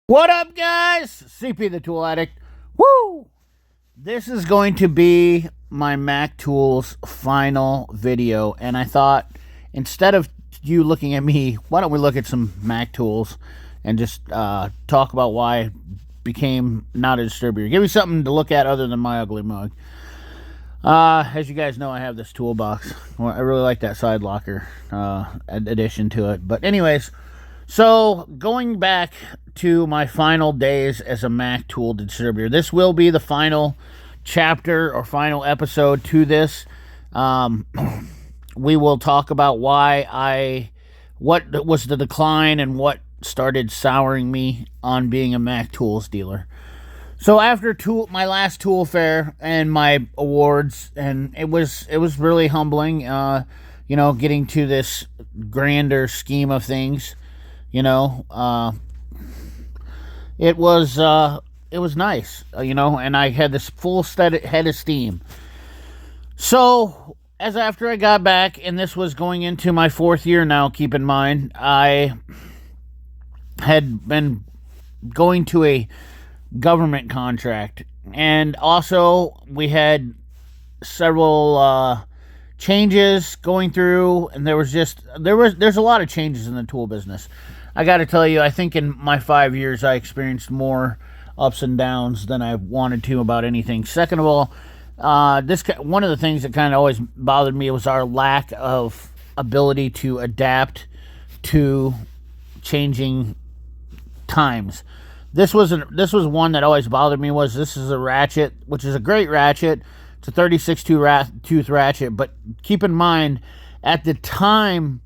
What up, guys? CP the Tool Addict. Woo! This is going to be my Mac Tools final video, and I thought instead of you looking at me, why don't we look at some Mac Tools and just talk about why I became not a distributor. Give me something to look at other than my ugly mug. As you guys know, I have this toolbox. Well, I really like that side locker addition to it. But anyways, so going back to my final days as a Mac tool distributor, this will be the final chapter or final episode to this. We will talk about what was the decline and what started souring me on being a Mac tools dealer. So after my last tool fair and my awards, and it was really humbling, getting to this grander scheme of things, it was nice, and I had this full head of steam. So after I got back, and this was going into my 4th year now, keep in mind, I had been going to a government contract, and also we had several changes going through, and there's a lot of changes in the tool business. I got to tell you, I think in my 5 years I experienced more ups and downs than I wanted to about anything. Second of all, one of the things that kind of always bothered me was our lack of ability to adapt to changing times. This was one that always bothered me. This is a ratchet, which is a great ratchet. It's a 36 tooth ratchet, but keep in mind, at the time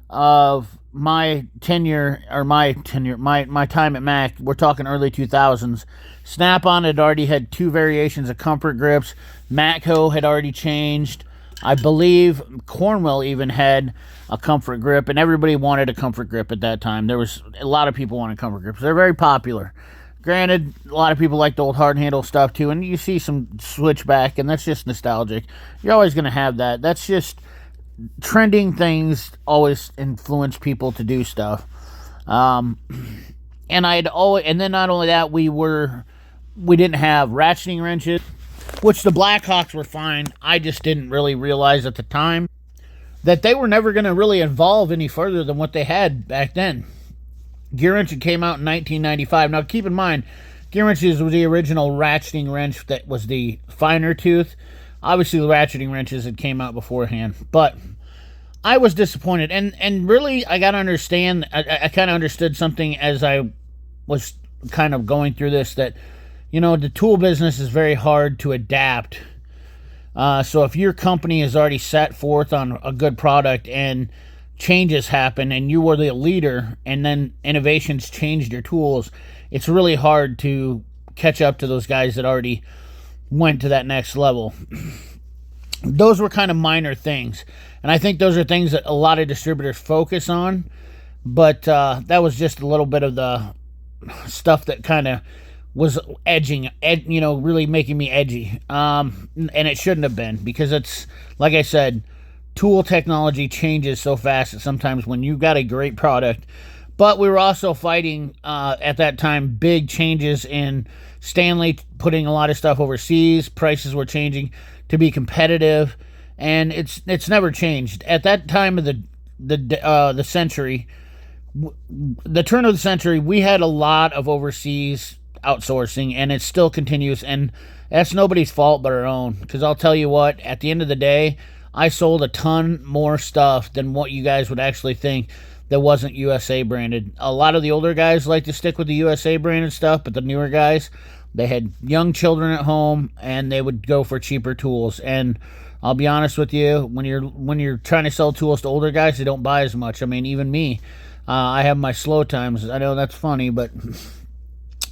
of my time at Mac, we're talking early 2000s, Snap-on had already had 2 variations of comfort grips. Matco had already changed. I believe Cornwell even had a comfort grip, and everybody wanted a comfort grip at that time. There was a lot of people wanted comfort grips. They're very popular. Granted, a lot of people like the old hard handle stuff too, and you see some switchback, and that's just nostalgic. You're always going to have that. That's just trending things always influence people to do stuff. And then not only that, we didn't have ratcheting wrenches, which the Blackhawks were fine. I just didn't really realize at the time that they were never going to really evolve any further than what they had back then. Gear wrench came out in 1995. Now, keep in mind, gear wrenches was the original ratcheting wrench that was the finer tooth. Obviously, the ratcheting wrenches had came out beforehand, but I was disappointed. And really, I got to understand, I kind of understood something as I was kind of going through this, that, the tool business is very hard to adapt. So if your company has already set forth on a good product and changes happen and you were the leader and then innovations changed your tools, it's really hard to catch up to those guys that already went to that next level. Those were kind of minor things, and I think those are things that a lot of distributors focus on, but that was just a little bit of the stuff that kind of was really making me edgy, and it shouldn't have been, because it's, like I said, tool technology changes so fast that sometimes when you got a great product. But we were also fighting at that time big changes in Stanley putting a lot of stuff overseas. Prices were changing to be competitive, and it's never changed. At that time of the century, the turn of the century, we had a lot of overseas outsourcing, and it still continues, and that's nobody's fault but our own, because I'll tell you what, at the end of the day, I sold a ton more stuff than what you guys would actually think that wasn't USA branded. A lot of the older guys like to stick with the USA branded stuff, but the newer guys, they had young children at home, and they would go for cheaper tools. And I'll be honest with you, when you're trying to sell tools to older guys, they don't buy as much. I mean, even me, I have my slow times. I know that's funny, but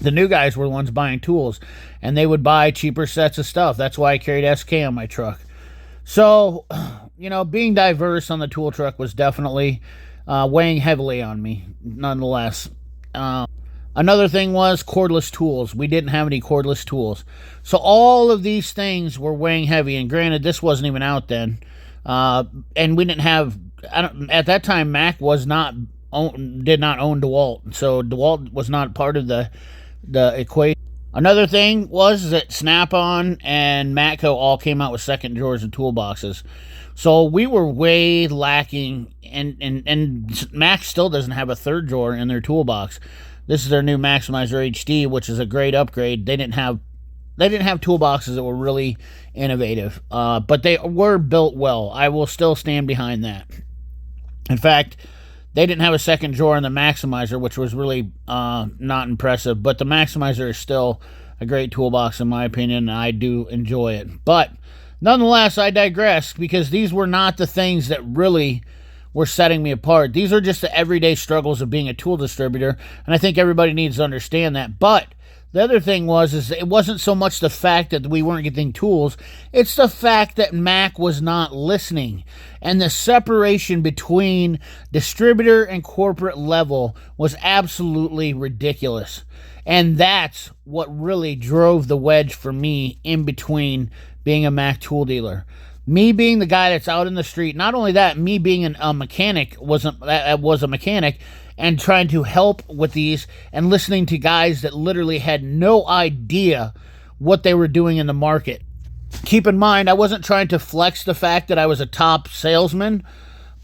the new guys were the ones buying tools, and they would buy cheaper sets of stuff. That's why I carried SK on my truck. So, being diverse on the tool truck was definitely weighing heavily on me, nonetheless. Another thing was cordless tools. We didn't have any cordless tools. So all of these things were weighing heavy, and granted, this wasn't even out then. And we didn't have, at that time, Mac was not did not own DeWalt, so DeWalt was not part of the equation. Another thing was that Snap-on and Matco all came out with second drawers and toolboxes. So we were way lacking, and Mac still doesn't have a third drawer in their toolbox. This is their new Maximizer HD, which is a great upgrade. They didn't have toolboxes that were really innovative, but they were built well. I will still stand behind that. In fact, they didn't have a second drawer in the Maximizer, which was really not impressive. But the Maximizer is still a great toolbox, in my opinion, and I do enjoy it. But nonetheless, I digress, because these were not the things that really were setting me apart. These are just the everyday struggles of being a tool distributor, and I think everybody needs to understand that. But the other thing is it wasn't so much the fact that we weren't getting tools, it's the fact that Mac was not listening. And the separation between distributor and corporate level was absolutely ridiculous. And that's what really drove the wedge for me in between being a Mac tool dealer. Me being the guy that's out in the street, not only that, me being a mechanic, was a mechanic, and trying to help with these and listening to guys that literally had no idea what they were doing in the market. Keep in mind, I wasn't trying to flex the fact that I was a top salesman,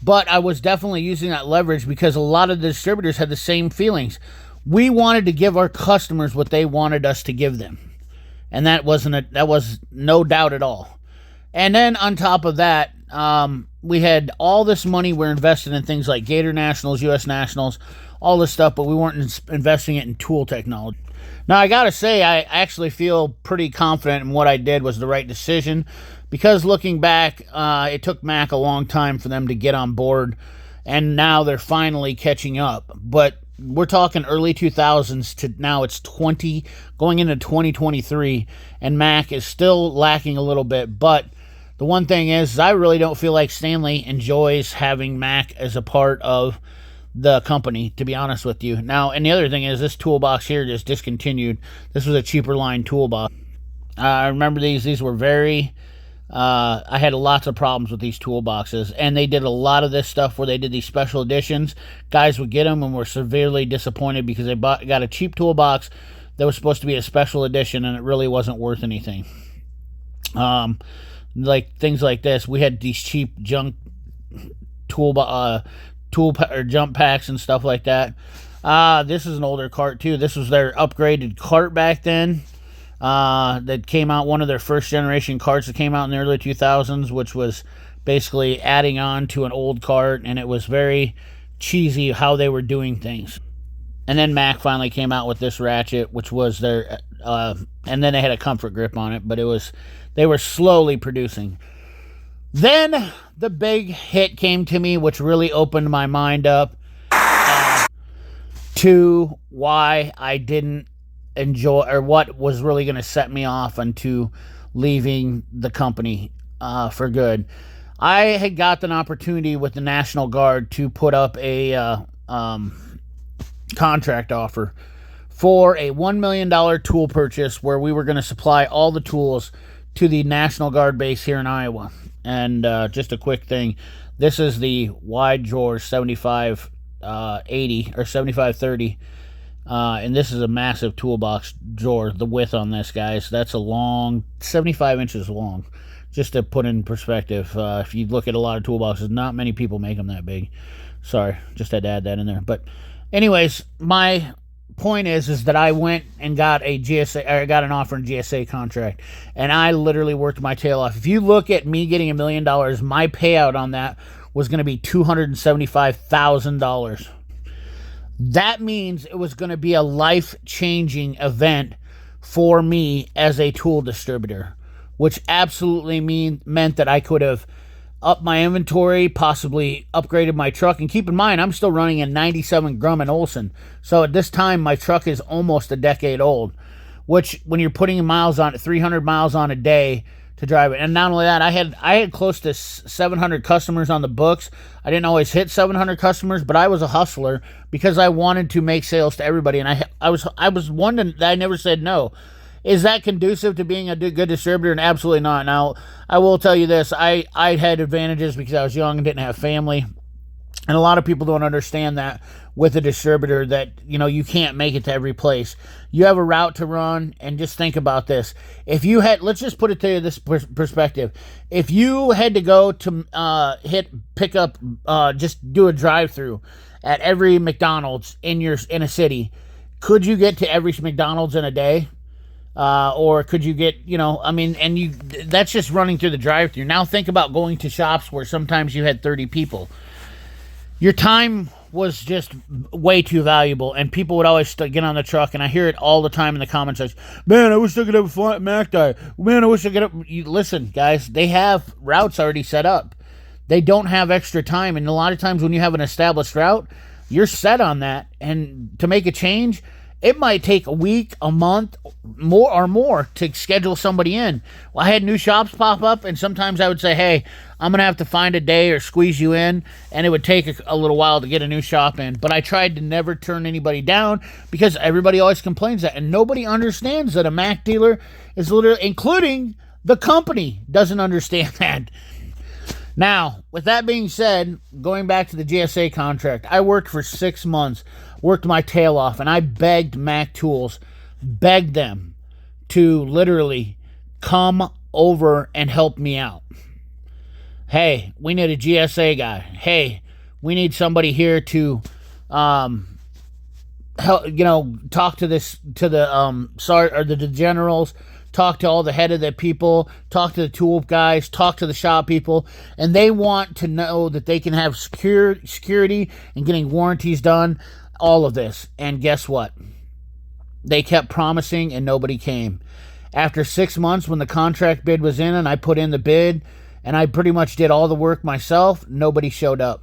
but I was definitely using that leverage because a lot of the distributors had the same feelings. We wanted to give our customers what they wanted us to give them. And that was no doubt at all. And then on top of that, we had all this money we're invested in things like Gator Nationals, US Nationals, all this stuff, but we weren't investing it in tool technology. Now, I gotta say, I actually feel pretty confident in what I did was the right decision, because looking back, it took Mac a long time for them to get on board, and now they're finally catching up. But we're talking early 2000s to now it's going into 2023, and Mac is still lacking a little bit. But the one thing is I really don't feel like Stanley enjoys having Mac as a part of the company, to be honest with you. Now, and the other thing is this toolbox here just discontinued. This was a cheaper line toolbox. I remember these were very, I had lots of problems with these toolboxes, and they did a lot of this stuff where they did these special editions. Guys would get them and were severely disappointed because they got a cheap toolbox that was supposed to be a special edition, and it really wasn't worth anything. Like things like this, we had these cheap junk tool or jump packs and stuff like that. This is an older cart too. This was their upgraded cart back then. That came out, one of their first generation carts that came out in the early 2000s, which was basically adding on to an old cart, and it was very cheesy how they were doing things. And then Mac finally came out with this ratchet, which was their, and then they had a comfort grip on it, but they were slowly producing. Then the big hit came to me, which really opened my mind up to why I didn't enjoy, or what was really going to set me off into leaving the company for good. I had got an opportunity with the National Guard to put up a contract offer for a $1 million tool purchase where we were going to supply all the tools to the National Guard base here in Iowa. And just a quick thing, this is the wide drawer 7580 or 7530, and this is a massive toolbox drawer. The width on this, guys, that's a long 75 inches long. Just to put in perspective, if you look at a lot of toolboxes, not many people make them that big. Sorry, just had to add that in there. But anyways, my point is that I went and got a GSA, or I got an offer in GSA contract, and I literally worked my tail off. If you look at me getting $1 million, my payout on that was going to be $275,000. That means it was going to be a life-changing event for me as a tool distributor, which absolutely meant that I could have upped my inventory, possibly upgraded my truck. And keep in mind, I'm still running a 97 Grumman Olson. So at this time, my truck is almost a decade old, which when you're putting miles on it, 300 miles on a day to drive it. And not only that, I had close to 700 customers on the books. I didn't always hit 700 customers, but I was a hustler because I wanted to make sales to everybody. And I was one that I never said no. Is that conducive to being a good distributor? And absolutely not. Now, I will tell you this. I had advantages because I was young and didn't have family. And a lot of people don't understand that with a distributor, that, you can't make it to every place. You have a route to run, and just think about this. If you had, let's just put it to this perspective. If you had to go to pick up, just do a drive-through at every McDonald's in a city, could you get to every McDonald's in a day? Or could you get, that's just running through the drive-through. Now think about going to shops where sometimes you had 30 people. Your time was just way too valuable, and people would always get on the truck, and I hear it all the time in the comment section. Man, I wish I could have a flat Mac die. Man, I wish I could have... Listen, guys, they have routes already set up. They don't have extra time, and a lot of times when you have an established route, you're set on that, and to make a change, it might take a week, a month, more to schedule somebody in. Well, I had new shops pop up, and sometimes I would say, hey, I'm going to have to find a day or squeeze you in, and it would take a little while to get a new shop in. But I tried to never turn anybody down, because everybody always complains that, and nobody understands that a Mac dealer is literally, including the company, doesn't understand that. Now, with that being said, going back to the GSA contract, I worked for 6 months, worked my tail off, and I begged Mac Tools, begged them to literally come over and help me out. Hey, we need a GSA guy. Hey, we need somebody here to help, talk to the generals, talk to all the head of the people, talk to the tool guys, talk to the shop people, and they want to know that they can have security and getting warranties done, all of this. And guess what? They kept promising, and nobody came. After 6 months, when the contract bid was in and I put in the bid, and I pretty much did all the work myself, nobody showed up.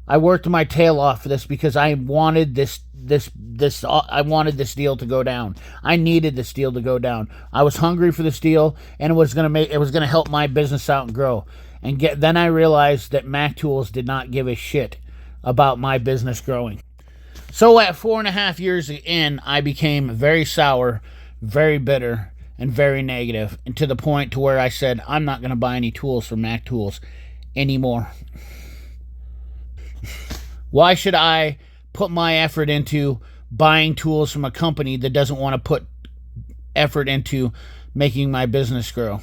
I worked my tail off for this because I wanted I wanted this deal to go down. I needed this deal to go down. I was hungry for this deal, and it was gonna help my business out and grow. Then I realized that Mac Tools did not give a shit about my business growing. So at 4.5 years in, I became very sour, very bitter, and very negative, and to the point to where I said, I'm not going to buy any tools from Mac Tools anymore. Why should I put my effort into buying tools from a company that doesn't want to put effort into making my business grow?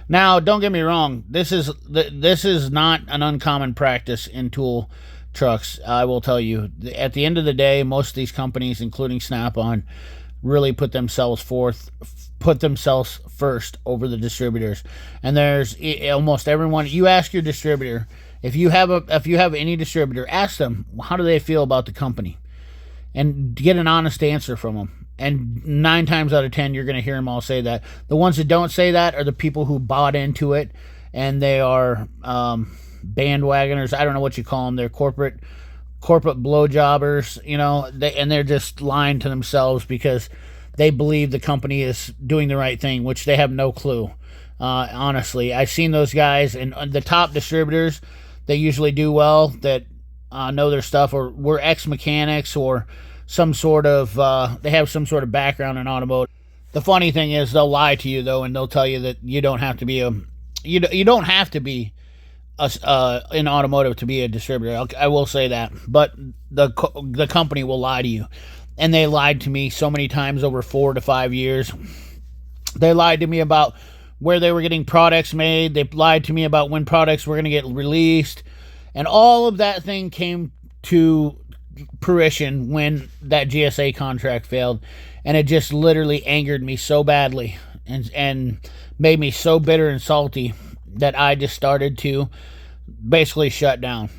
Now, don't get me wrong. This is not an uncommon practice in tool trucks. I will tell you, at the end of the day, most of these companies, including Snap-on, really put themselves first over the distributors. And there's almost everyone. You ask your distributor, if you have any distributor, ask them how do they feel about the company, and get an honest answer from them. And 9 times out of 10, you're going to hear them all say that. The ones that don't say that are the people who bought into it, and they are bandwagoners. I don't know what you call them. They're corporate blowjobbers, and they're just lying to themselves because they believe the company is doing the right thing, which they have no clue. Honestly, I've seen those guys, and the top distributors, they usually do well, that know their stuff, or were ex-mechanics, or some sort of, they have some sort of background in automotive. The funny thing is, they'll lie to you, though, and they'll tell you that you don't have to be you don't have to be in automotive to be a distributor. I will say that, but the company will lie to you, and they lied to me so many times over 4 to 5 years. They lied to me about where they were getting products made. They lied to me about when products were going to get released, and all of that thing came to fruition when that GSA contract failed, and it just literally angered me so badly and made me so bitter and salty that I just started to basically shut down.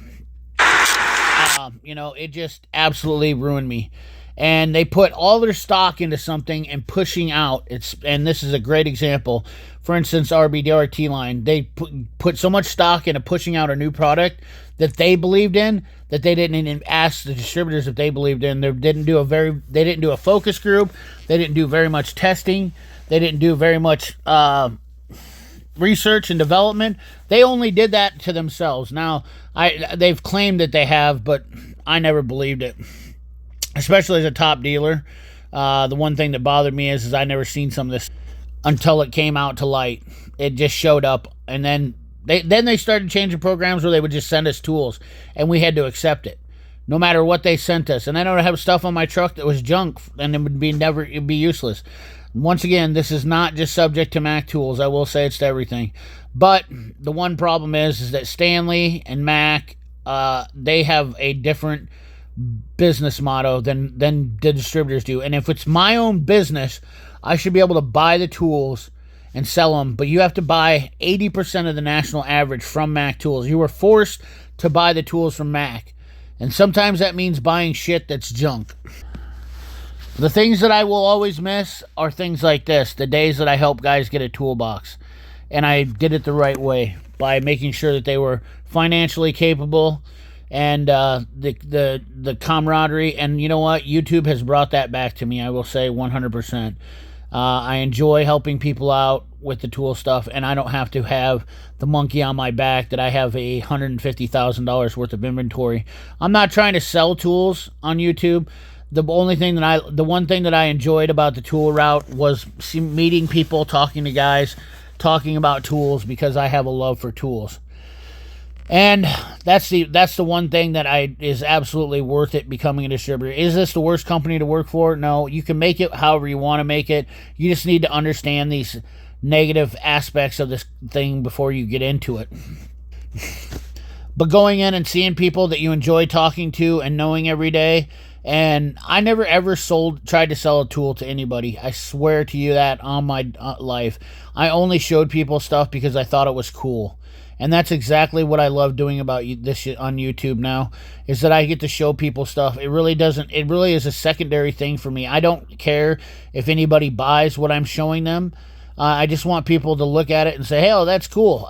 It just absolutely ruined me. And they put all their stock into something and pushing out. And this is a great example. For instance, RBDRT line. They put so much stock into pushing out a new product that they believed in, that they didn't even ask the distributors if they believed in. They didn't do a focus group. They didn't do very much testing. They didn't do very much research and development. They only did that to themselves. Now, they've claimed that they have, but I never believed it. Especially as a top dealer. The one thing that bothered me is I never seen some of this until it came out to light. It just showed up, and then Then they started changing programs where they would just send us tools, and we had to accept it, no matter what they sent us. And I don't have stuff on my truck that was junk, and it'd be useless. Once again, this is not just subject to Mac tools. I will say it's to everything. But the one problem is that Stanley and Mac, they have a different business motto than the distributors do. And if it's my own business, I should be able to buy the tools and sell them. But you have to buy 80% of the national average from Mac tools. You are forced to buy the tools from Mac. And sometimes that means buying shit that's junk. The things that I will always miss are things like this. The days that I help guys get a toolbox. And I did it the right way by making sure that they were financially capable and the camaraderie. And you know what? YouTube has brought that back to me, I will say 100%. I enjoy helping people out with the tool stuff, and I don't have to have the monkey on my back that I have $150,000 worth of inventory. I'm not trying to sell tools on YouTube. The one thing that I enjoyed about the tool route was meeting people, talking to guys, talking about tools, because I have a love for tools. And that's the one thing that is absolutely worth it becoming a distributor. Is this the worst company to work for? No, you can make it however you want to make it. You just need to understand these negative aspects of this thing before you get into it. But going in and seeing people that you enjoy talking to and knowing every day. And I never ever tried to sell a tool to anybody. I swear to you that on my life. I only showed people stuff because I thought it was cool. And that's exactly what I love doing about this shit on YouTube now, is that I get to show people stuff. It really is a secondary thing for me. I don't care if anybody buys what I'm showing them. I just want people to look at it and say, hey, oh, that's cool.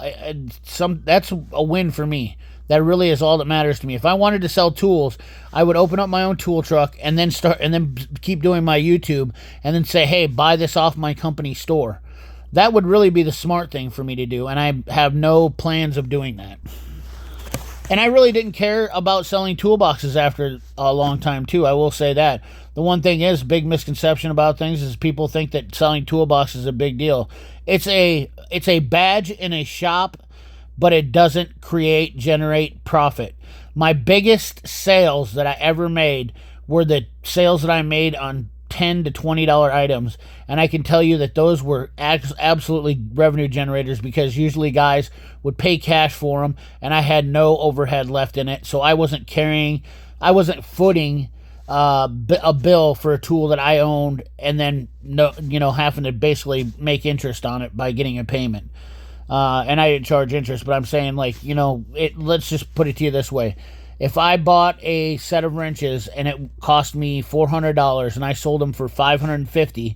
That's a win for me. That really is all that matters to me. If I wanted to sell tools, I would open up my own tool truck and then keep doing my YouTube and then say, hey, buy this off my company store. That would really be the smart thing for me to do, and I have no plans of doing that. And I really didn't care about selling toolboxes after a long time, too. I will say that. The one thing is, big misconception about things is people think that selling toolboxes is a big deal. It's a badge in a shop, but it doesn't generate profit. My biggest sales that I ever made were the sales that I made on $10 to $20 items, and I can tell you that those were absolutely revenue generators, because usually guys would pay cash for them, and I had no overhead left in it, so I wasn't footing a bill for a tool that I owned, and then having to basically make interest on it by getting a payment. And I didn't charge interest, but I'm saying, let's just put it to you this way. If I bought a set of wrenches and it cost me $400 and I sold them for $550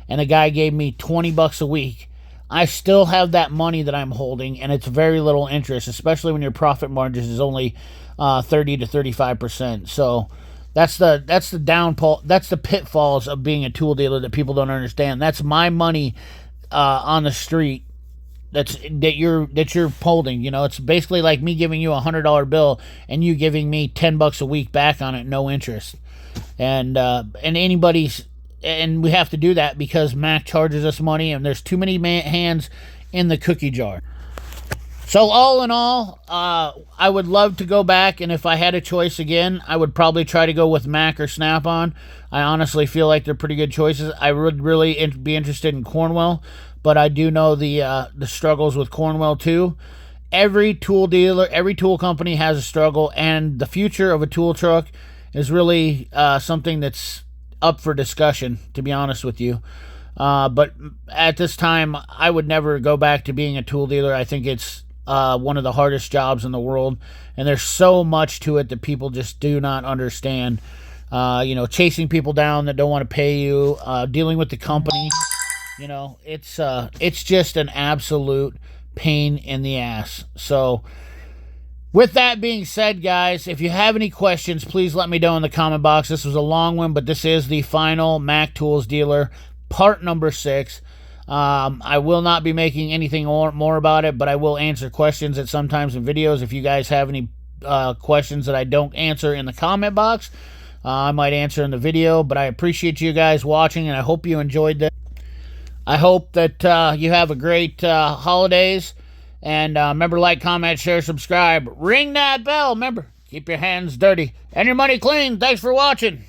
and the guy gave me $20 a week, I still have that money that I'm holding, and it's very little interest, especially when your profit margins is only 30 to 35%. So that's the downfall. That's the pitfalls of being a tool dealer that people don't understand. That's my money on the street. That you're holding. It's basically like me giving you $100 bill and you giving me $10 a week back on it, no interest. And we have to do that because Mac charges us money, and there's too many hands in the cookie jar. So all in all, I would love to go back, and if I had a choice again, I would probably try to go with Mac or Snap-on. I honestly feel like they're pretty good choices. I would really be interested in Cornwell, but I do know the struggles with Cornwell too. Every tool dealer, every tool company has a struggle, and the future of a tool truck is really something that's up for discussion, to be honest with you. But at this time, I would never go back to being a tool dealer. I think it's one of the hardest jobs in the world, and there's so much to it that people just do not understand. Chasing people down that don't want to pay you, dealing with the company. It's just an absolute pain in the ass. So with that being said, guys, if you have any questions, please let me know in the comment box. This was a long one, but this is the final Mac Tools Dealer, part number 6. I will not be making anything more about it, but I will answer questions at sometimes in videos. If you guys have any questions that I don't answer in the comment box, I might answer in the video. But I appreciate you guys watching, and I hope you enjoyed this. I hope that you have a great holidays, And remember, like, comment, share, subscribe. Ring that bell. Remember, keep your hands dirty and your money clean. Thanks for watching.